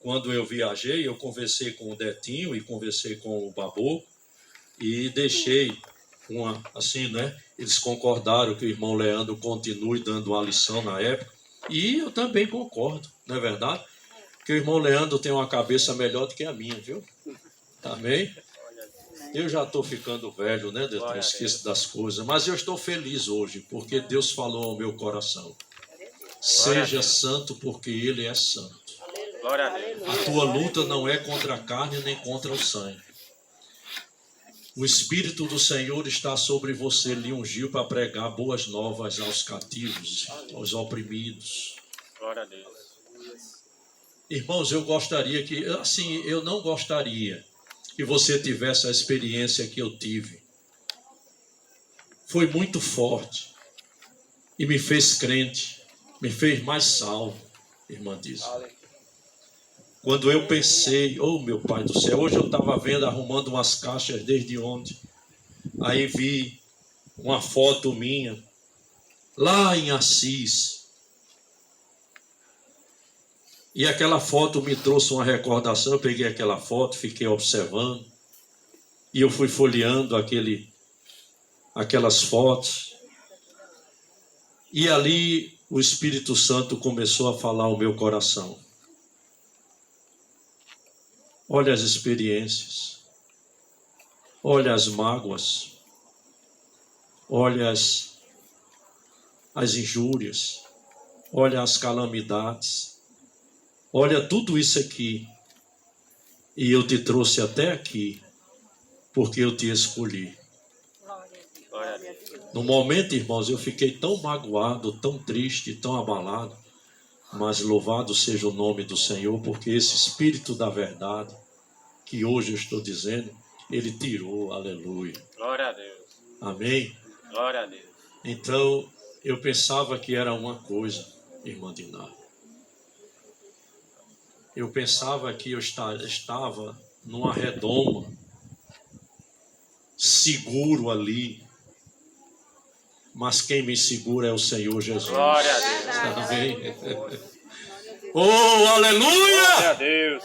quando eu viajei, eu conversei com o Detinho e conversei com o Babu e deixei assim, né? Eles concordaram que o irmão Leandro continue dando uma lição na época, e eu também concordo, não é verdade? Que o irmão Leandro tem uma cabeça melhor do que a minha, viu? Amém? Eu já estou ficando velho, né, Deus? Não esqueço das coisas, mas eu estou feliz hoje, porque Deus falou ao meu coração. Seja santo, porque Ele é santo. A tua luta não é contra a carne nem contra o sangue. O Espírito do Senhor está sobre você, lhe ungiu para pregar boas novas aos cativos, aos oprimidos. Glória a Deus. Irmãos, eu gostaria que, assim, eu não gostaria que você tivesse a experiência que eu tive. Foi muito forte e me fez crente, me fez mais salvo, irmã diz. Quando eu pensei, oh meu Pai do céu, hoje eu estava vendo, arrumando umas caixas desde ontem, aí vi uma foto minha, lá em Assis, e aquela foto me trouxe uma recordação. Eu peguei aquela foto, fiquei observando, e eu fui folheando aquelas fotos, e ali o Espírito Santo começou a falar ao meu coração. Olha as experiências, olha as mágoas, olha as injúrias, olha as calamidades, olha tudo isso aqui, e eu te trouxe até aqui, porque eu te escolhi. No momento, irmãos, eu fiquei tão magoado, tão triste, tão abalado, mas louvado seja o nome do Senhor, porque esse Espírito da verdade, que hoje eu estou dizendo, Ele tirou, aleluia. Glória a Deus. Amém? Glória a Deus. Então, eu pensava que era uma coisa, irmã Diná. Eu pensava que eu estava numa redoma, seguro ali, mas quem me segura é o Senhor Jesus. Glória a Deus. Amém? Oh, aleluia! Glória a Deus.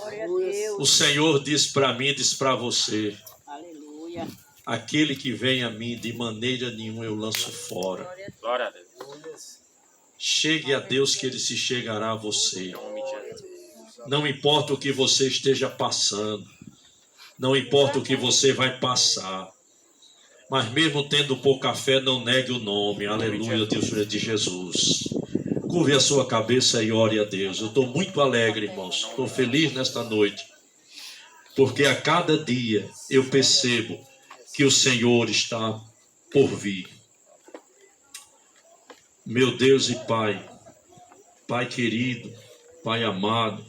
O Senhor diz para mim, diz para você: Aleluia. aquele que vem a mim, de maneira nenhuma eu lanço fora. Glória a Deus. Chegue a Deus, que Ele se chegará a você. Em nome de Jesus. Não importa o que você esteja passando, não importa o que você vai passar, mas mesmo tendo pouca fé, não negue o nome. Aleluia, Deus de Jesus. Curve a sua cabeça e ore a Deus. Eu estou muito alegre, irmãos. Estou feliz nesta noite, porque a cada dia eu percebo que o Senhor está por vir. Meu Deus e Pai, Pai querido, Pai amado,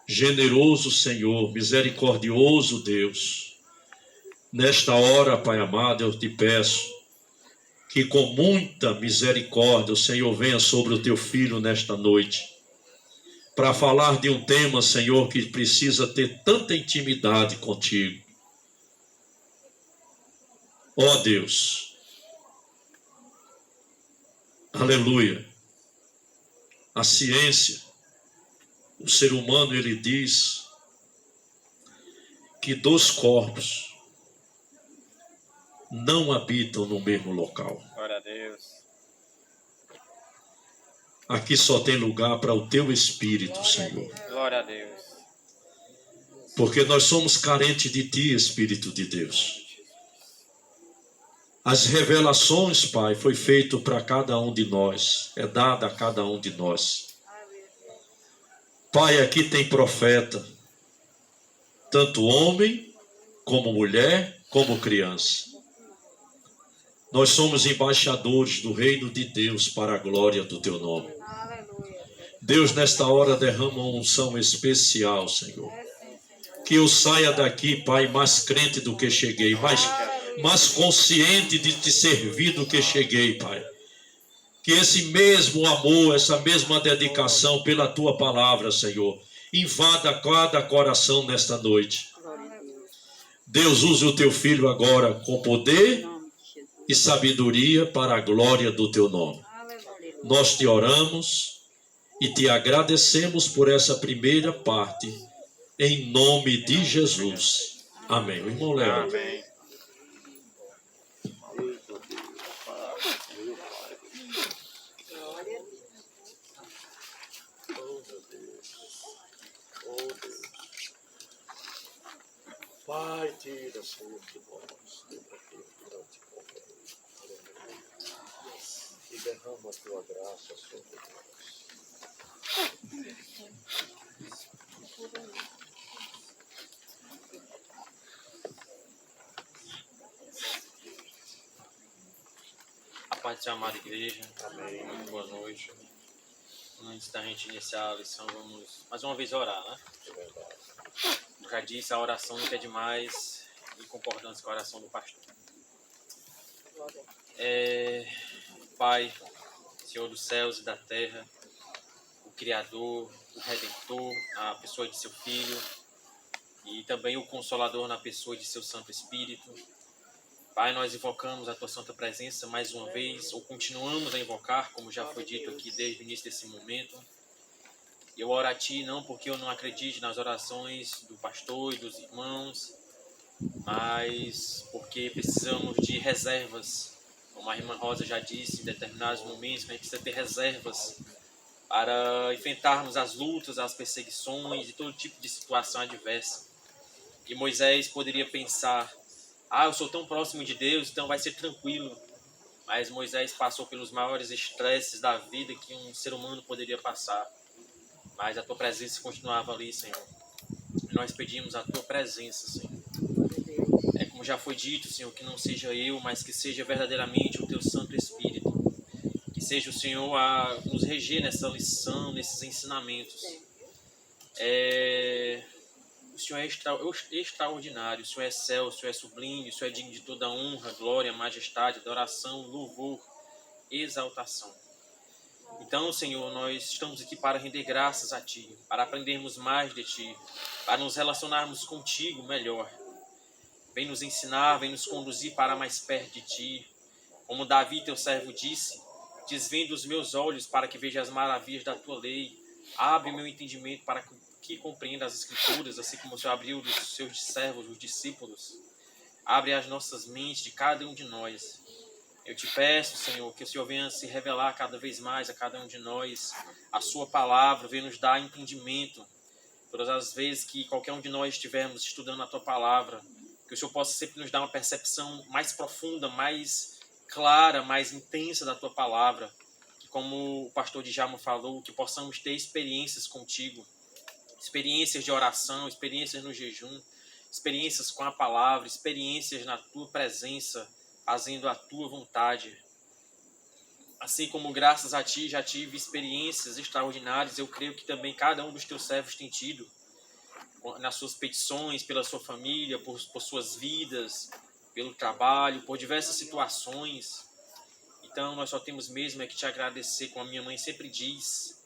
generoso Senhor, misericordioso Deus, nesta hora, Pai amado, eu te peço que com muita misericórdia o Senhor venha sobre o teu filho nesta noite, para falar de um tema, Senhor, que precisa ter tanta intimidade contigo. Ó Deus, aleluia, a ciência, o ser humano, ele diz que 2 corpos não habitam no mesmo local. Glória a Deus. Aqui só tem lugar para o teu Espírito, Senhor. Glória a Deus. Porque nós somos carentes de ti, Espírito de Deus. As revelações, Pai, foi feito para cada um de nós. É dada a cada um de nós. Pai, aqui tem profeta, tanto homem, como mulher, como criança. Nós somos embaixadores do reino de Deus para a glória do teu nome. Deus, nesta hora, derrama uma unção especial, Senhor. Que eu saia daqui, Pai, mais crente do que cheguei, mais consciente de te servir do que cheguei, Pai. Que esse mesmo amor, essa mesma dedicação pela tua palavra, Senhor, invada cada coração nesta noite. Deus, use o teu filho agora com poder e sabedoria para a glória do teu nome. Nós te oramos e te agradecemos por essa primeira parte, em nome de Jesus. Amém. O irmão Léo. Amém. Pai, tira, Senhor, de nós, tudo aquilo que não te convém. E derrama a tua graça sobre nós. A paz da amada igreja. Amém. Muito boa noite. Antes da gente iniciar a lição, vamos mais uma vez orar, né? É verdade. Eu já disse, a oração nunca é demais, em concordância com a oração do pastor. Pai, Senhor dos céus e da terra, o Criador, o Redentor, a pessoa de seu Filho, e também o Consolador na pessoa de seu Santo Espírito. Pai, nós invocamos a tua santa presença mais uma vez, ou continuamos a invocar, como já foi dito aqui desde o início desse momento. Eu oro a ti não porque eu não acredite nas orações do pastor e dos irmãos, mas porque precisamos de reservas. Como a irmã Rosa já disse, em determinados momentos, que a gente precisa ter reservas para enfrentarmos as lutas, as perseguições e todo tipo de situação adversa. E Moisés poderia pensar, eu sou tão próximo de Deus, então vai ser tranquilo. Mas Moisés passou pelos maiores estresses da vida que um ser humano poderia passar. Mas a tua presença continuava ali, Senhor. E nós pedimos a tua presença, Senhor. Como já foi dito, Senhor, que não seja eu, mas que seja verdadeiramente o teu Santo Espírito. Que seja o Senhor a nos reger nessa lição, nesses ensinamentos. O Senhor é extraordinário, o Senhor é céu, o Senhor é sublime, o Senhor é digno de toda honra, glória, majestade, adoração, louvor, exaltação. Então, Senhor, nós estamos aqui para render graças a Ti, para aprendermos mais de Ti, para nos relacionarmos contigo melhor. Vem nos ensinar, vem nos conduzir para mais perto de Ti. Como Davi, teu servo, disse, desvenda os meus olhos para que veja as maravilhas da Tua lei. Abre meu entendimento para que compreenda as Escrituras, assim como o Senhor abriu dos seus servos, os discípulos. Abre as nossas mentes de cada um de nós. Eu te peço, Senhor, que o Senhor venha se revelar cada vez mais a cada um de nós, a sua palavra, venha nos dar entendimento. Todas as vezes que qualquer um de nós estivermos estudando a tua palavra, que o Senhor possa sempre nos dar uma percepção mais profunda, mais clara, mais intensa da tua palavra. Que, como o pastor Djalma falou, que possamos ter experiências contigo, experiências de oração, experiências no jejum, experiências com a palavra, experiências na tua presença, fazendo a tua vontade. Assim como graças a ti já tive experiências extraordinárias, eu creio que também cada um dos teus servos tem tido, nas suas petições, pela sua família, por suas vidas, pelo trabalho, por diversas situações. Então nós só temos mesmo que te agradecer, como a minha mãe sempre diz,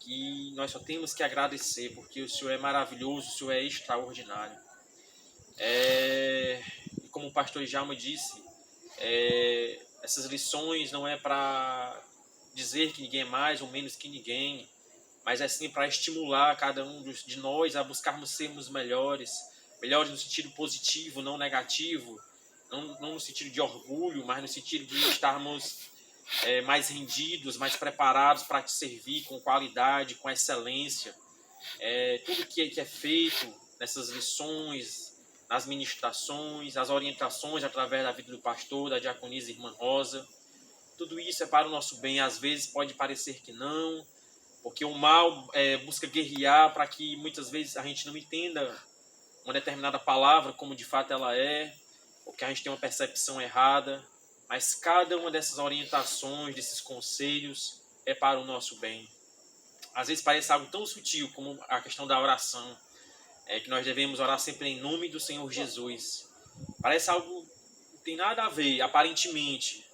que nós só temos que agradecer, porque o Senhor é maravilhoso, o Senhor é extraordinário. Como o pastor Djalma disse, essas lições não é para dizer que ninguém é mais ou menos que ninguém, mas é sim para estimular cada um de nós a buscarmos sermos melhores no sentido positivo, não negativo, não no sentido de orgulho, mas no sentido de estarmos mais rendidos, mais preparados para te servir com qualidade, com excelência. Tudo que é feito nessas lições, nas ministrações, as orientações através da vida do pastor, da diaconisa irmã Rosa, tudo isso é para o nosso bem. Às vezes pode parecer que não, porque o mal busca guerrear para que muitas vezes a gente não entenda uma determinada palavra como de fato ela é, ou que a gente tem uma percepção errada, mas cada uma dessas orientações, desses conselhos é para o nosso bem. Às vezes parece algo tão sutil como a questão da oração, que nós devemos orar sempre em nome do Senhor Jesus. Parece algo que não tem nada a ver, aparentemente,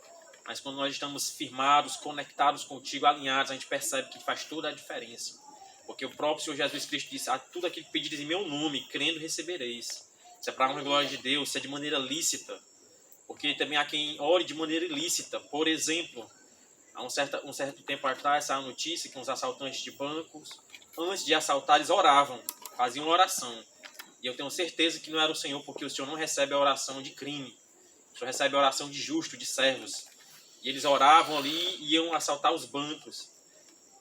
mas quando nós estamos firmados, conectados contigo, alinhados, a gente percebe que faz toda a diferença. Porque o próprio Senhor Jesus Cristo disse, tudo aquilo que pedires em meu nome, crendo recebereis. Isso é para a honra e glória de Deus, isso é de maneira lícita. Porque também há quem ore de maneira ilícita. Por exemplo, Há um certo tempo atrás, essa notícia que uns assaltantes de bancos, antes de assaltar, eles oravam, faziam oração. E eu tenho certeza que não era o Senhor, porque o Senhor não recebe a oração de crime. O Senhor recebe a oração de justo, de servos. E eles oravam ali e iam assaltar os bancos.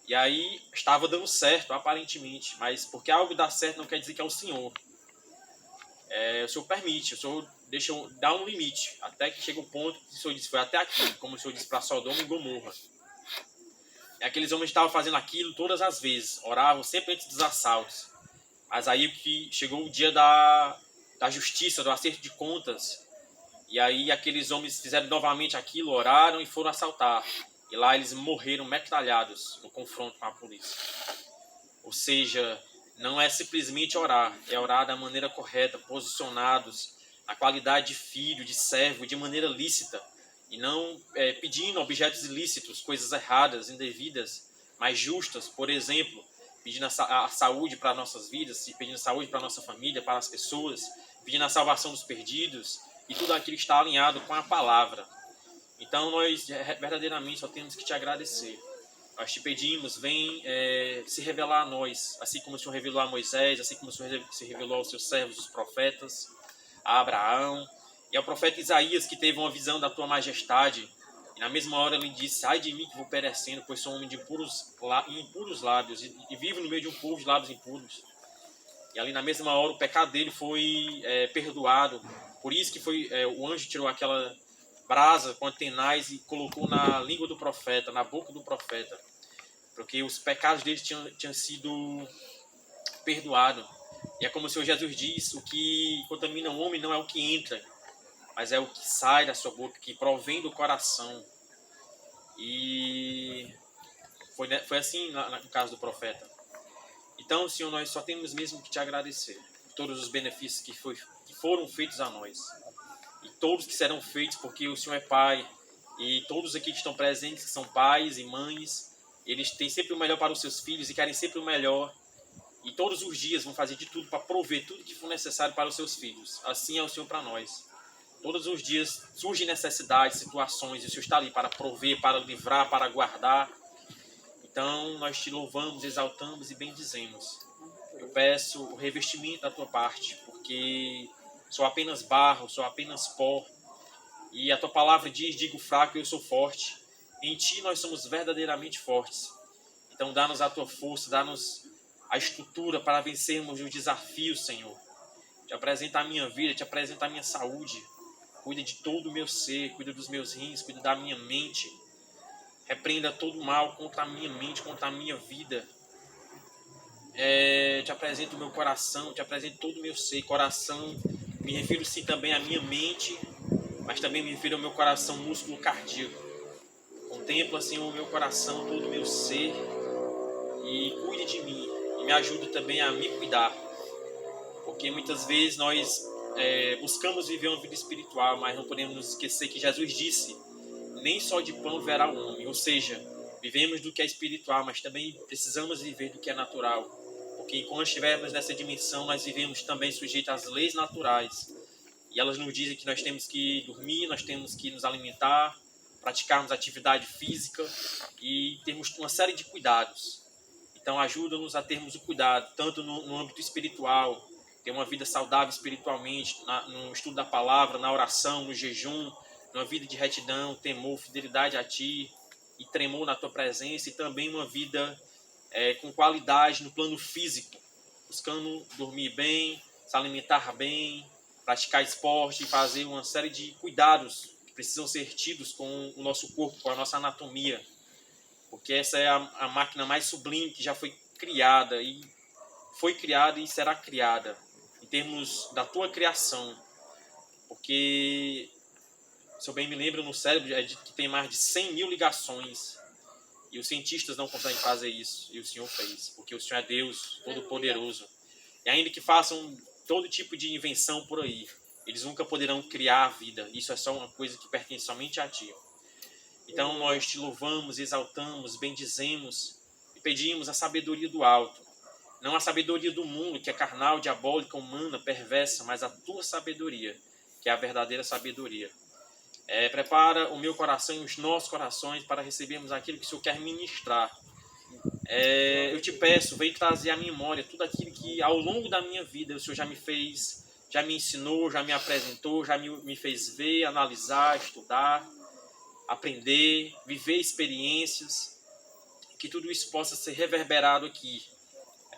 E aí estava dando certo, aparentemente. Mas porque algo dá certo não quer dizer que é o Senhor. O Senhor permite, o Senhor dá um limite. Até que chega o ponto que o Senhor disse, foi até aqui. Como o Senhor disse para Sodoma e Gomorra. E aqueles homens estavam fazendo aquilo todas as vezes. Oravam sempre antes dos assaltos. Mas aí que chegou o dia da justiça, do acerto de contas. E aí aqueles homens fizeram novamente aquilo, oraram e foram assaltar. E lá eles morreram metralhados no confronto com a polícia. Ou seja, não é simplesmente orar, é orar da maneira correta, posicionados, na qualidade de filho, de servo, de maneira lícita. E não pedindo objetos ilícitos, coisas erradas, indevidas, mas justas. Por exemplo, pedindo a saúde para nossas vidas, pedindo saúde para a nossa família, para as pessoas, pedindo a salvação dos perdidos, e tudo aquilo está alinhado com a palavra. Então, nós verdadeiramente só temos que te agradecer. Nós te pedimos, vem se revelar a nós, assim como o Senhor revelou a Moisés, assim como o Senhor se revelou aos seus servos, os profetas, a Abraão, e ao profeta Isaías, que teve uma visão da tua majestade. E na mesma hora ele disse, ai de mim que vou perecendo, pois sou um homem de impuros lábios, e vivo no meio de um povo de lábios impuros. E ali na mesma hora o pecado dele foi perdoado. Por isso que o anjo tirou aquela brasa com tenaz e colocou na língua do profeta, na boca do profeta. Porque os pecados dele tinham sido perdoados. E é como o Senhor Jesus diz, o que contamina o homem não é o que entra, mas é o que sai da sua boca, que provém do coração. E foi assim no caso do profeta. Então, Senhor, nós só temos mesmo que te agradecer por todos os benefícios que foram feitos a nós. E todos que serão feitos, porque o Senhor é Pai. E todos aqui que estão presentes, que são pais e mães, eles têm sempre o melhor para os seus filhos e querem sempre o melhor. E todos os dias vão fazer de tudo para prover tudo que for necessário para os seus filhos. Assim é o Senhor para nós. Todos os dias surgem necessidades, situações, e o Senhor está ali para prover, para livrar, para guardar. Então, nós te louvamos, exaltamos e bendizemos. Eu peço o revestimento da tua parte, porque sou apenas barro, sou apenas pó. E a tua palavra diz, digo fraco e eu sou forte. Em ti nós somos verdadeiramente fortes. Então, dá-nos a tua força, dá-nos a estrutura para vencermos os desafios, Senhor. Te apresenta a minha vida, te apresenta a minha saúde. Cuida de todo o meu ser, cuida dos meus rins, cuida da minha mente. Repreenda todo o mal contra a minha mente, contra a minha vida. Te apresento o meu coração, te apresento todo o meu ser. Coração, me refiro sim também à minha mente, mas também me refiro ao meu coração, músculo cardíaco. Contempla, Senhor, o meu coração, todo o meu ser, e cuide de mim. E me ajude também a me cuidar. Porque muitas vezes nós buscamos viver uma vida espiritual, mas não podemos nos esquecer que Jesus disse, nem só de pão viverá o homem. Ou seja, vivemos do que é espiritual, mas também precisamos viver do que é natural. Porque enquanto estivermos nessa dimensão, nós vivemos também sujeitos às leis naturais. E elas nos dizem que nós temos que dormir, nós temos que nos alimentar, praticarmos atividade física e termos uma série de cuidados. Então ajuda-nos a termos o cuidado, tanto no âmbito espiritual, ter uma vida saudável espiritualmente, no estudo da palavra, na oração, no jejum, numa vida de retidão, temor, fidelidade a ti e tremor na tua presença, e também uma vida com qualidade no plano físico, buscando dormir bem, se alimentar bem, praticar esporte e fazer uma série de cuidados que precisam ser tidos com o nosso corpo, com a nossa anatomia, porque essa é a máquina mais sublime que já foi criada e será criada em termos da tua criação, porque, se eu bem me lembro, no cérebro é dito que tem mais de 100 mil ligações e os cientistas não conseguem fazer isso, e o Senhor fez, porque o Senhor é Deus Todo-Poderoso. E ainda que façam todo tipo de invenção por aí, eles nunca poderão criar a vida. Isso é só uma coisa que pertence somente a ti. Então nós te louvamos, exaltamos, bendizemos e pedimos a sabedoria do alto. Não a sabedoria do mundo, que é carnal, diabólica, humana, perversa, mas a tua sabedoria, que é a verdadeira sabedoria. Prepara o meu coração e os nossos corações para recebermos aquilo que o Senhor quer ministrar. Eu te peço, vem trazer à memória tudo aquilo que ao longo da minha vida o Senhor já me fez, já me ensinou, já me apresentou, já me fez ver, analisar, estudar, aprender, viver experiências, que tudo isso possa ser reverberado aqui.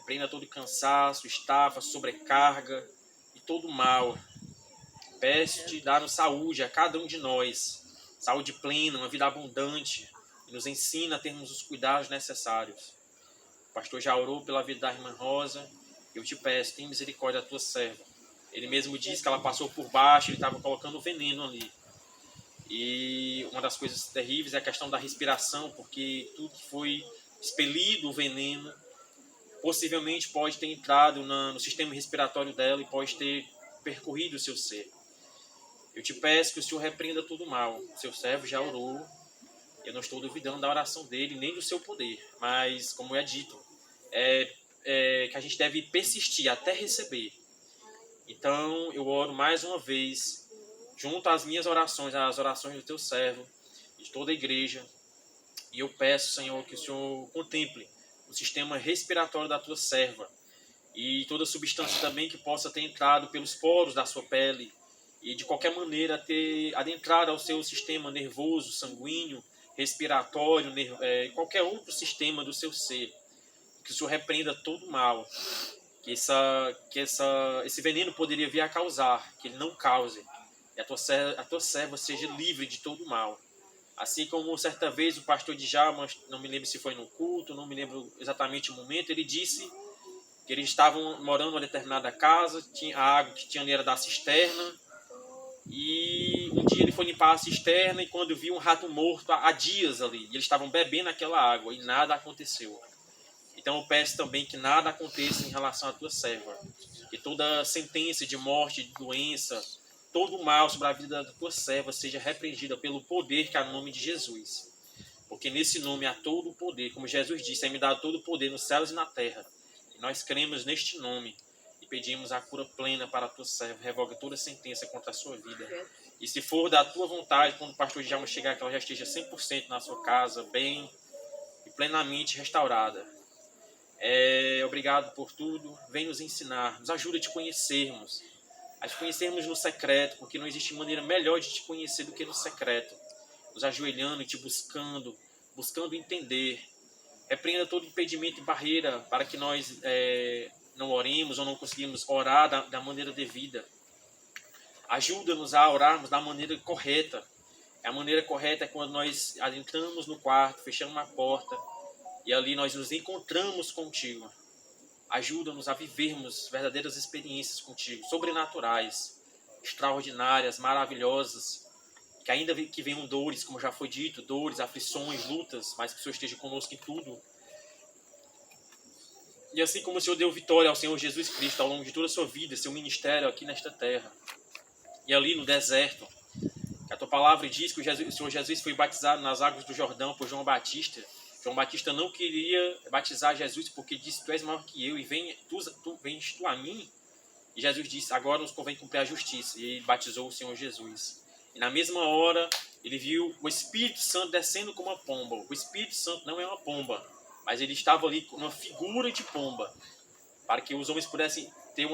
Prenda todo cansaço, estafa, sobrecarga e todo mal. Peço-te dar saúde a cada um de nós, saúde plena, uma vida abundante, e nos ensina a termos os cuidados necessários. O pastor já orou pela vida da irmã Rosa. Eu te peço, tem misericórdia da tua serva. Ele mesmo disse que ela passou por baixo, ele estava colocando veneno ali. E uma das coisas terríveis é a questão da respiração, porque tudo que foi expelido, o veneno, possivelmente pode ter entrado no sistema respiratório dela e pode ter percorrido o seu ser. Eu te peço que o Senhor repreenda todo o mal. O seu servo já orou. Eu não estou duvidando da oração dele, nem do seu poder. Mas, como é dito, que a gente deve persistir até receber. Então, eu oro mais uma vez, junto às minhas orações, às orações do teu servo, de toda a igreja. E eu peço, Senhor, que o Senhor contemple o sistema respiratório da tua serva e toda substância também que possa ter entrado pelos poros da sua pele e de qualquer maneira ter adentrado ao seu sistema nervoso, sanguíneo, respiratório, qualquer outro sistema do seu ser. Que o Senhor repreenda todo o mal que esse veneno poderia vir a causar, que ele não cause, e a tua serva seja livre de todo o mal. Assim como certa vez o pastor Djalma, não me lembro se foi no culto, não me lembro exatamente o momento, ele disse que eles estavam morando em uma determinada casa, a água que tinha ali era da cisterna, e um dia ele foi limpar a cisterna e quando viu um rato morto há dias ali, e eles estavam bebendo aquela água e nada aconteceu. Então eu peço também que nada aconteça em relação à tua serva, que toda sentença de morte, de doença, todo o mal sobre a vida da tua serva seja repreendida pelo poder que há no nome de Jesus. Porque nesse nome há todo o poder, como Jesus disse, é me dado todo o poder nos céus e na terra. E nós cremos neste nome e pedimos a cura plena para a tua serva. Revoga toda sentença contra a sua vida. E se for da tua vontade, quando o pastor Djalma chegar, que ela já esteja 100% na sua casa, bem e plenamente restaurada. Obrigado por tudo. Vem nos ensinar, nos ajuda a te conhecermos. A te conhecermos no secreto, porque não existe maneira melhor de te conhecer do que no secreto. Nos ajoelhando e te buscando entender. Repreenda todo impedimento e barreira para que nós não oremos ou não conseguimos orar da maneira devida. Ajuda-nos a orarmos da maneira correta. A maneira correta é quando nós adentramos no quarto, fechamos a porta e ali nós nos encontramos contigo. Ajuda-nos a vivermos verdadeiras experiências contigo, sobrenaturais, extraordinárias, maravilhosas, que ainda que venham dores, como já foi dito, dores, aflições, lutas, mas que o Senhor esteja conosco em tudo. E assim como o Senhor deu vitória ao Senhor Jesus Cristo ao longo de toda a sua vida, seu ministério aqui nesta terra, e ali no deserto, que a tua palavra diz que o Senhor Jesus foi batizado nas águas do Jordão por João Batista. João Batista não queria batizar Jesus porque disse, tu és maior que eu e vens tu a mim. E Jesus disse, agora nos convém cumprir a justiça. E ele batizou o Senhor Jesus. E na mesma hora, ele viu o Espírito Santo descendo como uma pomba. O Espírito Santo não é uma pomba, mas ele estava ali com uma figura de pomba, para que os homens pudessem ter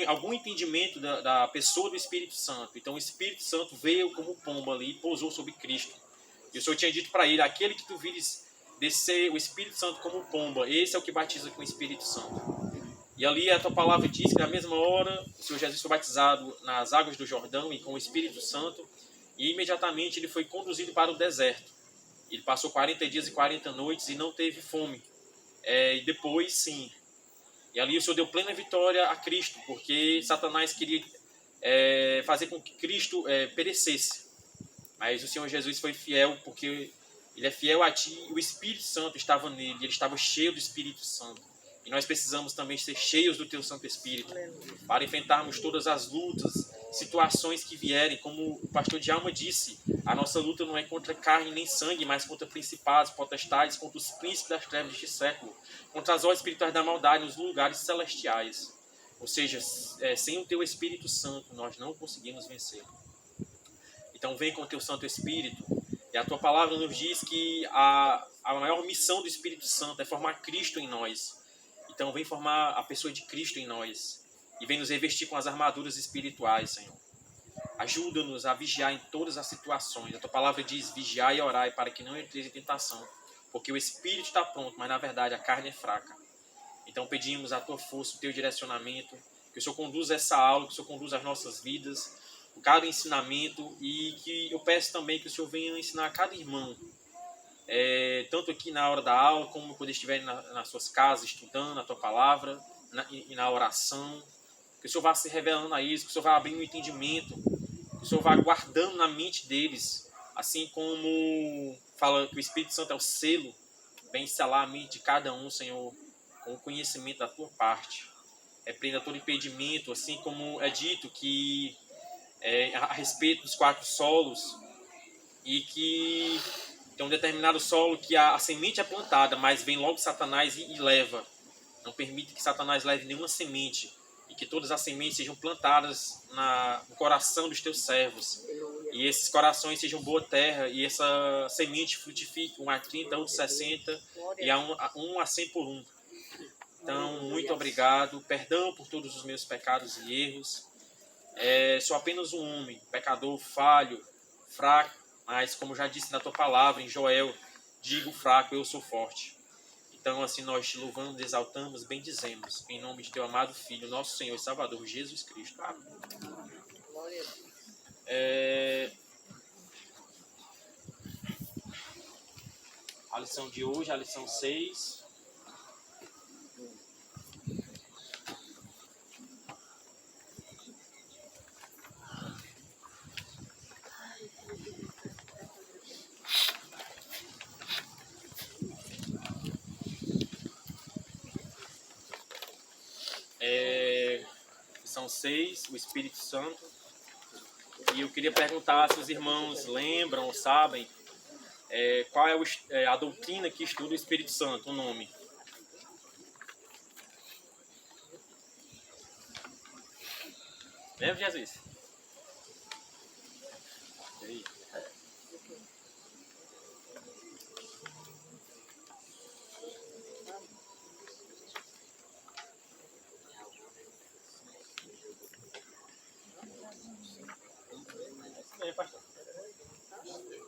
algum entendimento da pessoa do Espírito Santo. Então o Espírito Santo veio como pomba ali e pousou sobre Cristo. E o Senhor tinha dito para ele, aquele que tu vires descer o Espírito Santo como pomba, esse é o que batiza com o Espírito Santo. E ali a tua palavra diz que na mesma hora o Senhor Jesus foi batizado nas águas do Jordão e com o Espírito Santo, e imediatamente ele foi conduzido para o deserto. Ele passou 40 dias e 40 noites e não teve fome. E depois, sim. E ali o Senhor deu plena vitória a Cristo, porque Satanás queria fazer com que Cristo perecesse. Mas o Senhor Jesus foi fiel, porque ele é fiel a ti e o Espírito Santo estava nele, ele estava cheio do Espírito Santo. E nós precisamos também ser cheios do teu Santo Espírito para enfrentarmos todas as lutas, situações que vierem. Como o pastor Djalma disse, a nossa luta não é contra carne nem sangue, mas contra principados, potestades, contra os príncipes das trevas deste século, contra as obras espirituais da maldade nos lugares celestiais. Ou seja, sem o teu Espírito Santo nós não conseguimos vencer. Então vem com o teu Santo Espírito. E a tua palavra nos diz que a maior missão do Espírito Santo é formar Cristo em nós. Então vem formar a pessoa de Cristo em nós. E vem nos revestir com as armaduras espirituais, Senhor. Ajuda-nos a vigiar em todas as situações. A tua palavra diz: vigiai e orai para que não entreis em tentação. Porque o Espírito está pronto, mas na verdade a carne é fraca. Então pedimos a tua força, o teu direcionamento. Que o Senhor conduza essa aula, que o Senhor conduza as nossas vidas, cada ensinamento. E que eu peço também que o Senhor venha ensinar a cada irmão. Tanto aqui na hora da aula, como quando estiverem nas suas casas estudando a tua palavra e na oração. Que o Senhor vá se revelando a eles, que o Senhor vá abrindo o entendimento, que o Senhor vá guardando na mente deles, assim como fala que o Espírito Santo é o selo, vem selar a mente de cada um, Senhor, com o conhecimento da tua parte. Repreenda todo impedimento, assim como é dito que a respeito dos 4 solos, e que tem um determinado solo que a semente é plantada, mas vem logo Satanás e leva. Não permite que Satanás leve nenhuma semente, e que todas as sementes sejam plantadas no coração dos teus servos. E esses corações sejam boa terra, e essa semente frutifique 1 a 30, 1 a 60 e 1 a 100 por 1. Então, muito obrigado. Perdão por todos os meus pecados e erros. Sou apenas um homem, pecador, falho, fraco, mas como já disse na tua palavra, em Joel, digo fraco, eu sou forte. Então, assim, nós te louvamos, exaltamos, bendizemos, em nome de teu amado Filho, nosso Senhor e Salvador, Jesus Cristo. Amém. A lição de hoje, a lição 6. Lição 6, o Espírito Santo. E eu queria perguntar se os irmãos lembram ou sabem qual é a doutrina que estuda o Espírito Santo, o nome. Lembra, Jesus? E aí?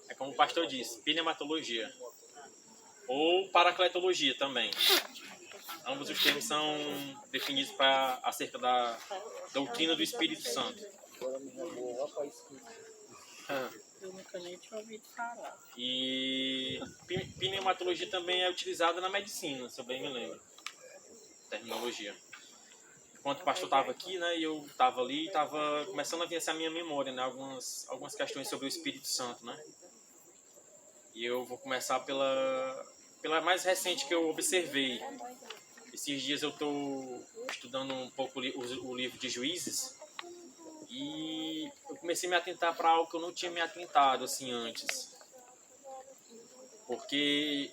É como o pastor disse, pneumatologia. Ou paracletologia também. Ambos os termos são definidos acerca da doutrina do Espírito Santo. Eu nunca nem tinha ouvido falar. E pneumatologia também é utilizada na medicina, se eu bem me lembro. Terminologia. Enquanto o pastor estava aqui, né, e eu estava ali, estava começando a vir essa minha memória, né, algumas questões sobre o Espírito Santo, né. E eu vou começar pela mais recente que eu observei. Esses dias eu estou estudando um pouco o livro de Juízes e eu comecei a me atentar para algo que eu não tinha me atentado assim antes. Porque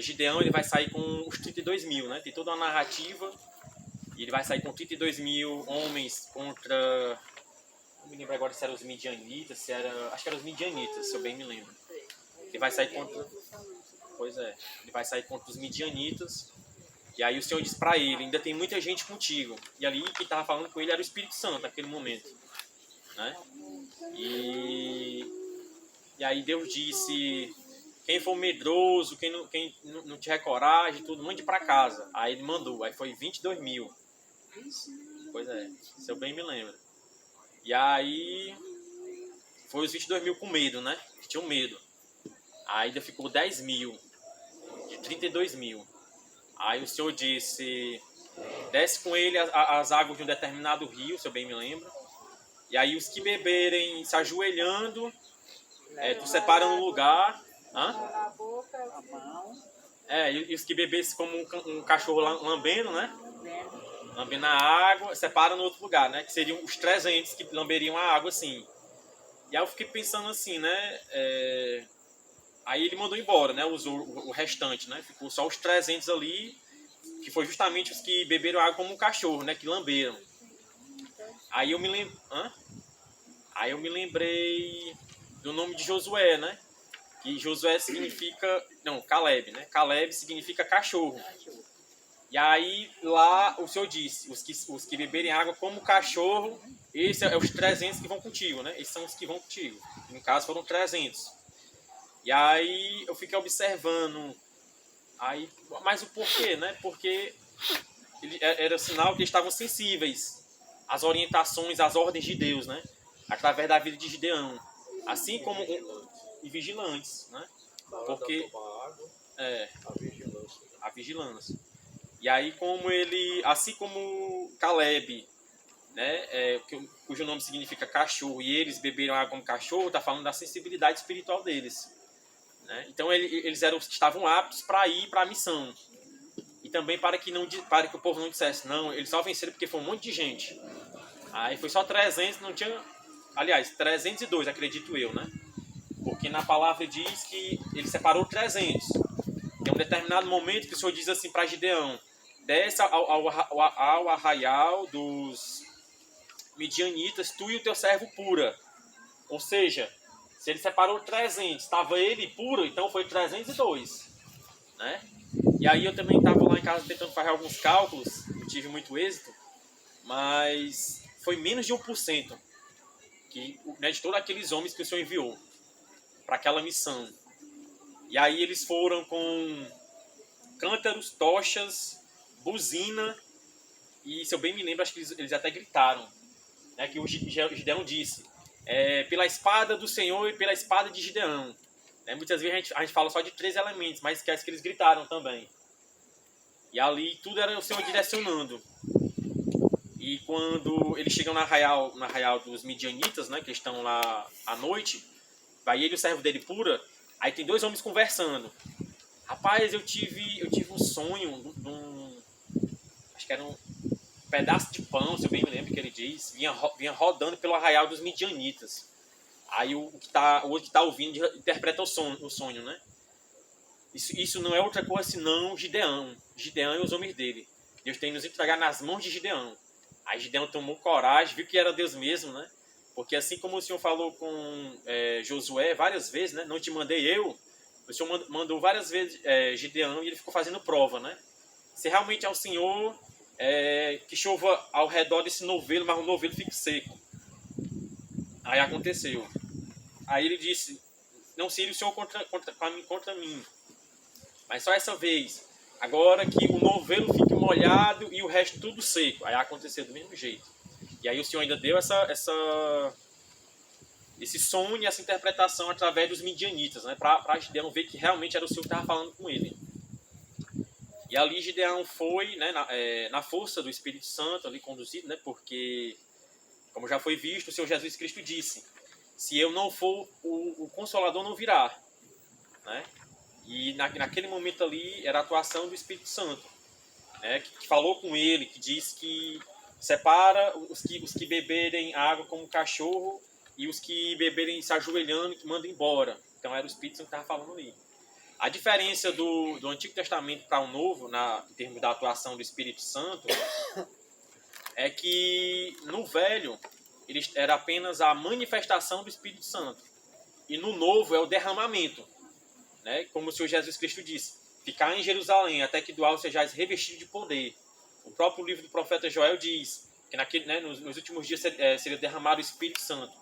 Gideão ele vai sair com os 32 mil, né? Tem toda uma narrativa e ele vai sair com 32 mil homens contra... Não me lembro agora se eram os midianitas, acho que eram os midianitas, se eu bem me lembro. Ele vai sair contra... Pois é, ele vai sair contra os midianitas. E aí o Senhor diz para ele, ainda tem muita gente contigo. E ali quem estava falando com ele era o Espírito Santo naquele momento, né? E aí Deus disse, quem for medroso, quem não tiver coragem, tudo, mande para casa. Aí ele mandou, aí foi 22 mil. Pois é, se eu bem me lembro. E aí foi os 22 mil com medo, né? Que tinham medo. Aí ainda ficou 10 mil, de 32 mil. Aí o Senhor disse, desce com ele as águas de um determinado rio, se eu bem me lembro. E aí os que beberem se ajoelhando, tu separa no lugar. E os que bebessem como um cachorro lambendo, né? Lambendo a água, separa no outro lugar, né? Que seriam os 300 que lamberiam a água, assim. E aí eu fiquei pensando assim, né? Aí ele mandou embora, né? Usou o restante, né? Ficou só os 300 ali, que foi justamente os que beberam água como um cachorro, né? Que lamberam. Aí eu me lembrei do nome de Josué, né? Que Josué significa... Não, Caleb, né? Caleb significa cachorro. E aí, lá, o Senhor disse, os que beberem água como cachorro, esses é os 300 que vão contigo, né? Esses são os que vão contigo. No caso, foram 300. E aí, eu fiquei observando. Aí, mas o porquê, né? Porque era sinal que eles estavam sensíveis às orientações, às ordens de Deus, né? Através da vida de Gideão. Assim como... E vigilantes, né? Porque... a vigilância. E aí, como ele... Assim como Caleb, né? Cujo nome significa cachorro, e eles beberam água como cachorro, está falando da sensibilidade espiritual deles. Né? Então, eles estavam aptos para ir para a missão. E também para que o povo não dissesse, não, eles só venceram porque foi um monte de gente. Aí foi só 300, não tinha... Aliás, 302, acredito eu, né? Porque na palavra diz que ele separou 300. Tem um determinado momento que o Senhor diz assim para Gideão, desce ao arraial dos midianitas, tu e o teu servo Pura. Ou seja, se ele separou 300, estava ele puro, então foi 302. Né? E aí eu também estava lá em casa tentando fazer alguns cálculos, não tive muito êxito, mas foi menos de 1% que, né, de todos aqueles homens que o Senhor enviou para aquela missão. E aí eles foram com cântaros, tochas, buzina, e se eu bem me lembro, acho que eles até gritaram, né, que o Gideão disse, pela espada do Senhor e pela espada de Gideão. Muitas vezes a gente fala só de 3 elementos, mas esquece que eles gritaram também. E ali tudo era o Senhor direcionando. E quando eles chegam na arraial dos midianitas, né, que estão lá à noite, vai ele e o servo dele Pura, aí tem 2 homens conversando. Rapaz, eu tive um sonho de um... Acho que era um pedaço de pão, se eu bem me lembro que ele diz, vinha rodando pelo arraial dos midianitas. Aí o outro que está ouvindo interpreta o sonho, né? Isso não é outra coisa senão Gideão e os homens dele. Deus tem nos entregar nas mãos de Gideão. Aí Gideão tomou coragem, viu que era Deus mesmo, né? Porque assim como o Senhor falou com Josué várias vezes, né? Não te mandei eu, o Senhor mandou várias vezes Gideão e ele ficou fazendo prova, né? Se realmente é o Senhor, que chova ao redor desse novelo, mas o novelo fique seco. Aí aconteceu. Aí ele disse, não seria o Senhor contra mim, mas só essa vez. Agora que o novelo fique molhado e o resto tudo seco. Aí aconteceu do mesmo jeito. E aí o Senhor ainda deu esse sonho e essa interpretação através dos midianitas, né? Para Gideão ver que realmente era o Senhor que estava falando com ele. E ali Gideão foi, né, na força do Espírito Santo, ali conduzido, né? Porque, como já foi visto, o Senhor Jesus Cristo disse, se eu não for, o Consolador não virá. Né? E naquele momento ali era a atuação do Espírito Santo, né? que falou com ele, que diz que separa os que beberem água como cachorro e os que beberem se ajoelhando, que manda embora. Então era o Espírito Santo que estava falando ali. A diferença do Antigo Testamento para o Novo, em termos da atuação do Espírito Santo, é que no Velho era apenas a manifestação do Espírito Santo. E no Novo é o derramamento. Né? Como o Senhor Jesus Cristo disse, ficar em Jerusalém até que do alto sejais revestido de poder. O próprio livro do profeta Joel diz que nos últimos dias seria derramado o Espírito Santo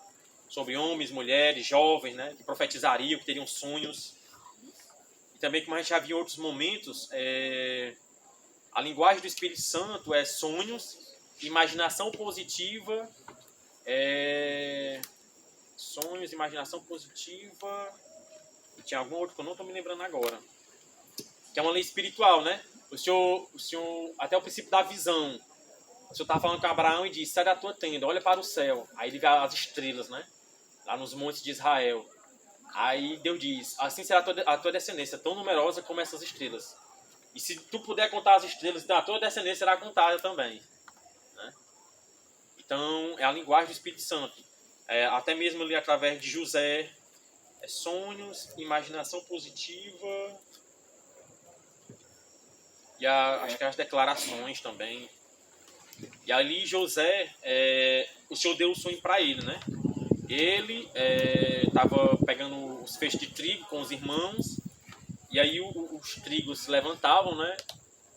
sobre homens, mulheres, jovens, né? Que profetizariam, que teriam sonhos. E também, como a gente já viu em outros momentos, a linguagem do Espírito Santo é sonhos, imaginação positiva, sonhos, imaginação positiva, e tinha algum outro que eu não estou me lembrando agora, que é uma lei espiritual, né? O senhor, até o princípio da visão, o senhor estava falando com Abraão e disse, sai da tua tenda, olha para o céu, aí ele vê as estrelas, né? Lá nos montes de Israel. Aí Deus diz, assim será a tua descendência, tão numerosa como essas estrelas. E se tu puder contar as estrelas, então a tua descendência será contada também. Né? Então, é a linguagem do Espírito Santo. Até mesmo ali através de José, sonhos, imaginação positiva, e acho que as declarações também. E ali José, o Senhor deu o sonho para ele, né? ele estava pegando os feixes de trigo com os irmãos, e aí os trigos se levantavam, né?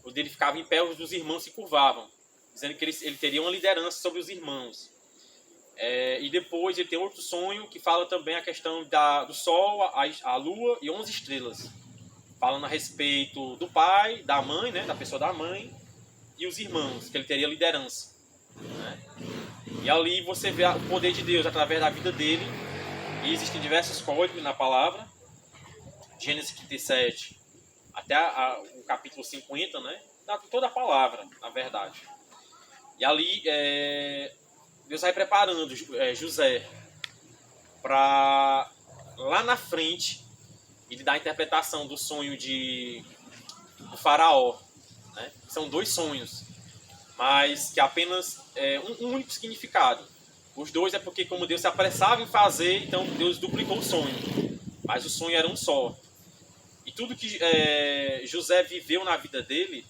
O dele ficava em pé, os dos irmãos se curvavam, dizendo que ele teria uma liderança sobre os irmãos. E depois ele tem outro sonho que fala também a questão do sol, a lua e 11 estrelas. Falando a respeito do pai, da mãe, né, da pessoa da mãe, e os irmãos, que ele teria liderança. Né? E ali você vê o poder de Deus através da vida dele. E existem diversos códigos na palavra. Gênesis 37 até o capítulo 50, né? Toda a palavra, na verdade. E ali Deus vai preparando José para lá na frente ele dar a interpretação do sonho do faraó, né? São 2 sonhos, mas que apenas um único significado. Os 2 é porque como Deus se apressava em fazer, então Deus duplicou o sonho, mas o sonho era um só. E tudo que José viveu na vida dele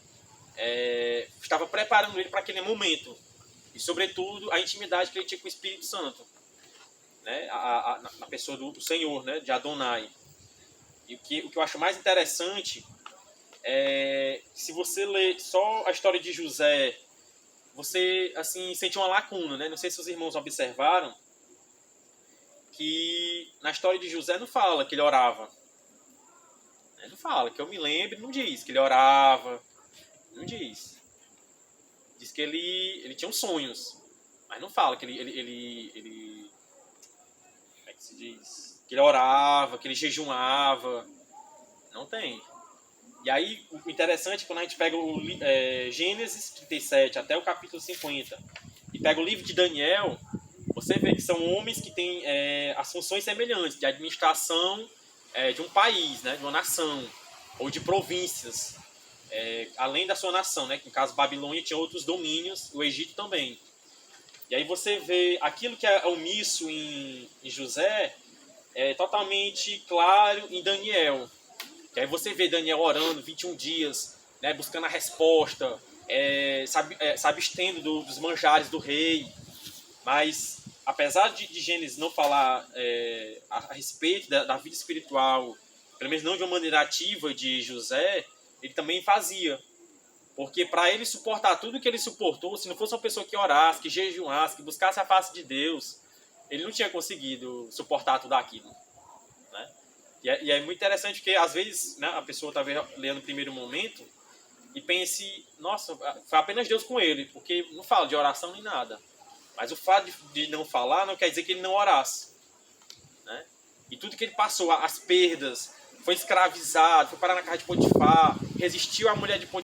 estava preparando ele para aquele momento. E, sobretudo, a intimidade que ele tinha com o Espírito Santo, né? Na pessoa do Senhor, né? De Adonai. E o que eu acho mais interessante é que se você ler só a história de José, você assim, sente uma lacuna, né? Não sei se os irmãos observaram que na história de José não fala que ele orava. Não fala, que eu me lembre, não diz que ele orava, não diz. Diz que ele tinha sonhos, mas não fala que ele como é que se diz? Que ele orava, que ele jejuava. Não tem. E aí, o interessante, quando a gente pega o Gênesis 37 até o capítulo 50 e pega o livro de Daniel, você vê que são homens que têm as funções semelhantes de administração de um país, né, de uma nação, ou de províncias. Além da sua nação, né? Que no caso Babilônia tinha outros domínios, o Egito também. E aí você vê aquilo que é omisso em José totalmente claro em Daniel. Que aí você vê Daniel orando 21 dias, né? Buscando a resposta, se abstendo dos manjares do rei. Mas apesar de Gênesis não falar a respeito da vida espiritual, pelo menos não de uma maneira ativa de José, ele também fazia. Porque para ele suportar tudo que ele suportou, se não fosse uma pessoa que orasse, que jejuasse, que buscasse a face de Deus, ele não tinha conseguido suportar tudo aquilo. Né? E é muito interessante porque, às vezes, né, a pessoa está lendo no primeiro momento e pense, nossa, foi apenas Deus com ele, porque não fala de oração nem nada. Mas o fato de não falar não quer dizer que ele não orasse. Né? E tudo que ele passou, as perdas, foi escravizado, foi parar na casa de Potifar, resistiu à mulher de